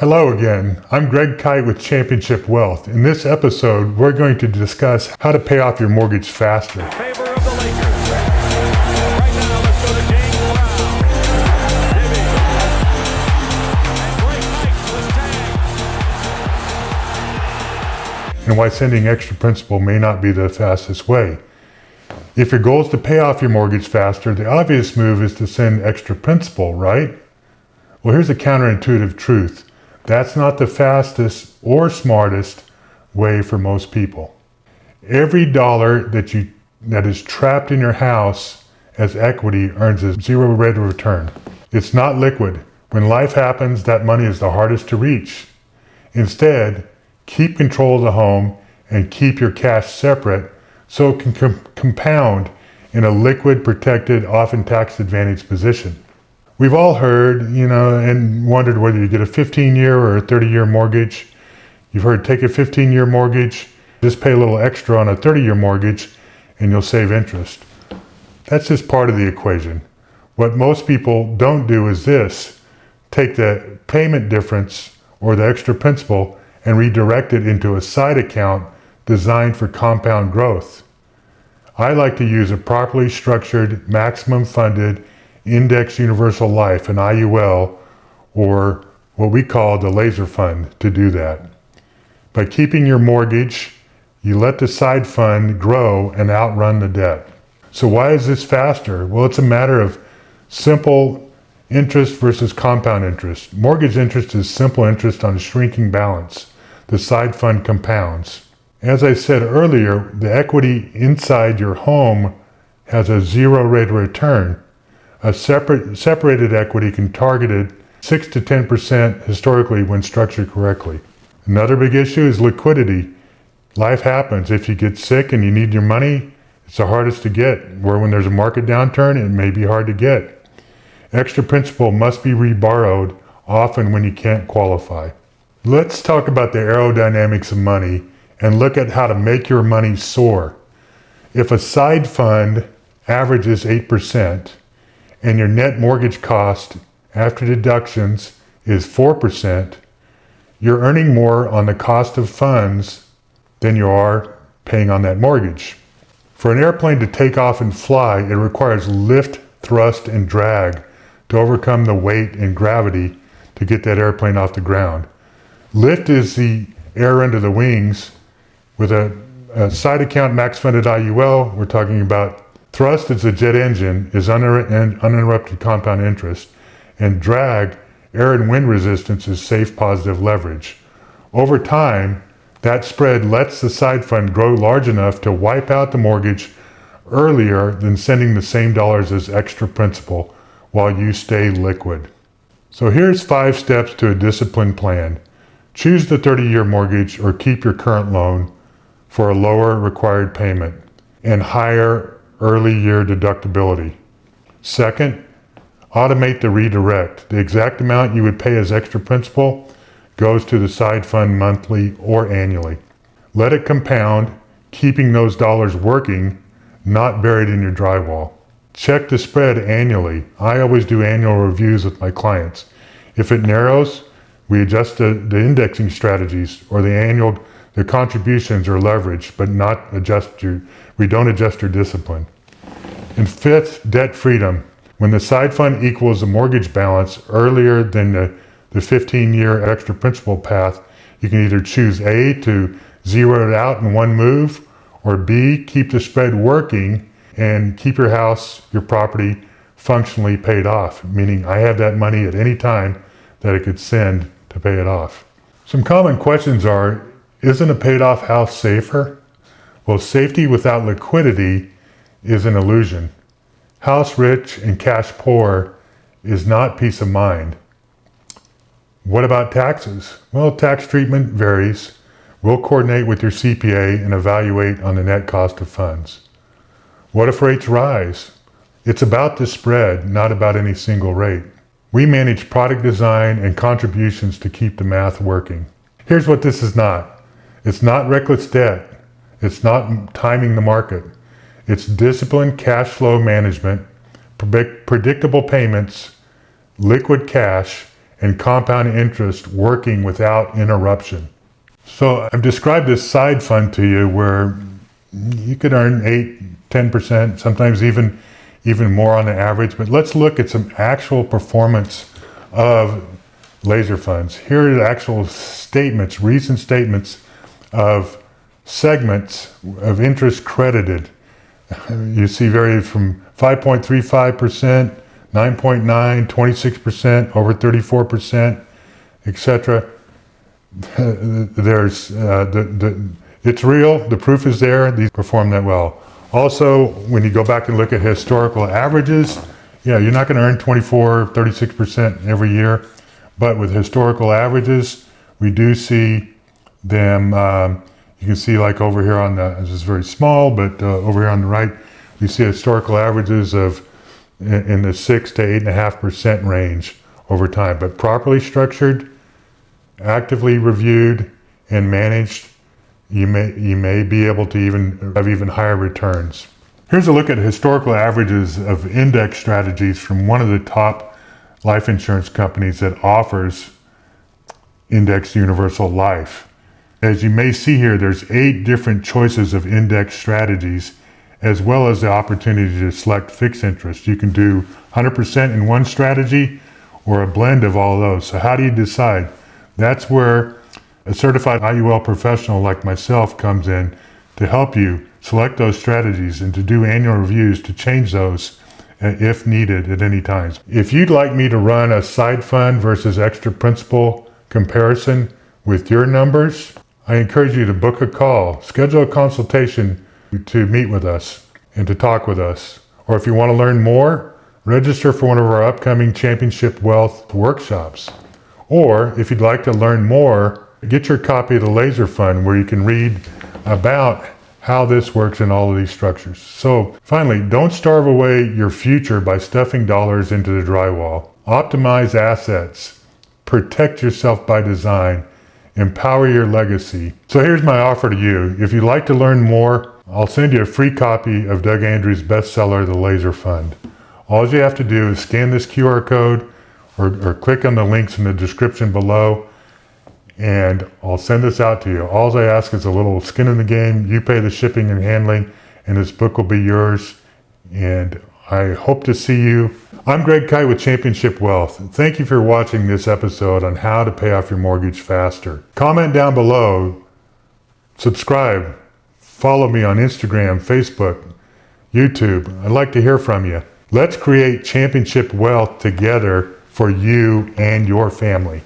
Hello again, I'm Greg Kite with Championship Wealth. In this episode, we're going to discuss how to pay off your mortgage faster. In favor of the Lakers. Right now, let's go to James Brown. Jimmy. And Greg Kite was tagged. And why sending extra principal may not be the fastest way. If your goal is to pay off your mortgage faster, the obvious move is to send extra principal, right? Well, here's a counterintuitive truth. That's not the fastest or smartest way for most people. Every dollar that is trapped in your house as equity earns a zero rate of return. It's not liquid. When life happens, that money is the hardest to reach. Instead, keep control of the home and keep your cash separate so it can compound in a liquid, protected, often tax-advantaged position. We've all heard, and wondered whether you get a 15-year or a 30-year mortgage. You've heard take a 15-year mortgage, just pay a little extra on a 30-year mortgage, and you'll save interest. That's just part of the equation. What most people don't do is this: take the payment difference or the extra principal and redirect it into a side account designed for compound growth. I like to use a properly structured, maximum funded Index Universal Life, an IUL, or what we call the laser fund, to do that. By keeping your mortgage, you let the side fund grow and outrun the debt. So why is this faster? Well, it's a matter of simple interest versus compound interest. Mortgage interest is simple interest on a shrinking balance. The side fund compounds. As I said earlier, the equity inside your home has a zero rate of return. A separated equity can target 6 to 10% historically when structured correctly. Another big issue is liquidity. Life happens. If you get sick and you need your money, it's the hardest to get. Where when there's a market downturn, it may be hard to get. Extra principal must be reborrowed, often when you can't qualify. Let's talk about the aerodynamics of money and look at how to make your money soar. If a side fund averages 8%, and your net mortgage cost after deductions is 4%, you're earning more on the cost of funds than you are paying on that mortgage. For an airplane to take off and fly, it requires lift, thrust, and drag to overcome the weight and gravity to get that airplane off the ground. Lift is the air under the wings. With a side account max funded IUL, we're talking about thrust is the jet engine, is uninterrupted compound interest, and drag, air and wind resistance, is safe positive leverage. Over time, that spread lets the side fund grow large enough to wipe out the mortgage earlier than sending the same dollars as extra principal while you stay liquid. So here's 5 steps to a disciplined plan. Choose the 30-year mortgage or keep your current loan for a lower required payment and higher early year deductibility. Second, automate the redirect. The exact amount you would pay as extra principal goes to the side fund monthly or annually. Let it compound, keeping those dollars working, not buried in your drywall. Check the spread annually. I always do annual reviews with my clients. If it narrows, we adjust the indexing strategies or the contributions or leverage, but we don't adjust your discipline. And 5th, debt freedom. When the side fund equals the mortgage balance earlier than the 15-year extra principal path, you can either choose A, to zero it out in one move, or B, keep the spread working and keep your house, your property, functionally paid off, meaning I have that money at any time that I could send to pay it off. Some common questions are, isn't a paid off house safer? Well, safety without liquidity is an illusion. House rich and cash poor is not peace of mind. What about taxes? Well, tax treatment varies. We'll coordinate with your CPA and evaluate on the net cost of funds. What if rates rise? It's about the spread, not about any single rate. We manage product design and contributions to keep the math working. Here's what this is not. It's not reckless debt. It's not timing the market. It's disciplined cash flow management, predictable payments, liquid cash, and compound interest working without interruption. So I've described this side fund to you where you could earn 8-10%, sometimes even more on the average. But let's look at some actual performance of laser funds. Here are the actual statements, recent statements of segments of interest credited. You see vary from 5.35%, 9.9, 26%, over 34%, etc. There's it's real. The proof is there. These perform that well. Also, when you go back and look at historical averages, you're not going to earn 24, 36% every year, but with historical averages, we do see them. You can see like over here on the, this is very small, but over here on the right, you see historical averages of in the 6 to 8.5% range over time. But properly structured, actively reviewed, and managed, you may be able to have even higher returns. Here's a look at historical averages of index strategies from one of the top life insurance companies that offers indexed universal life. As you may see here, there's 8 different choices of index strategies, as well as the opportunity to select fixed interest. You can do 100% in one strategy or a blend of all of those. So how do you decide? That's where a certified IUL professional like myself comes in to help you select those strategies and to do annual reviews to change those if needed at any time. If you'd like me to run a side fund versus extra principal comparison with your numbers, I encourage you to book a call, schedule a consultation to meet with us and to talk with us. Or if you want to learn more, register for one of our upcoming Championship Wealth workshops. Or if you'd like to learn more, get your copy of the Laser Fund where you can read about how this works in all of these structures. So finally, don't starve away your future by stuffing dollars into the drywall. Optimize assets. Protect yourself by design. Empower your legacy. So here's my offer to you. If you'd like to learn more, I'll send you a free copy of Doug Andrews' bestseller, The Laser Fund. All you have to do is scan this QR code or click on the links in the description below, and I'll send this out to you. All I ask is a little skin in the game. You pay the shipping and handling, and this book will be yours. And I hope to see you. I'm Greg Kite with Championship Wealth. Thank you for watching this episode on how to pay off your mortgage faster. Comment down below, subscribe, follow me on Instagram, Facebook, YouTube. I'd like to hear from you. Let's create championship wealth together for you and your family.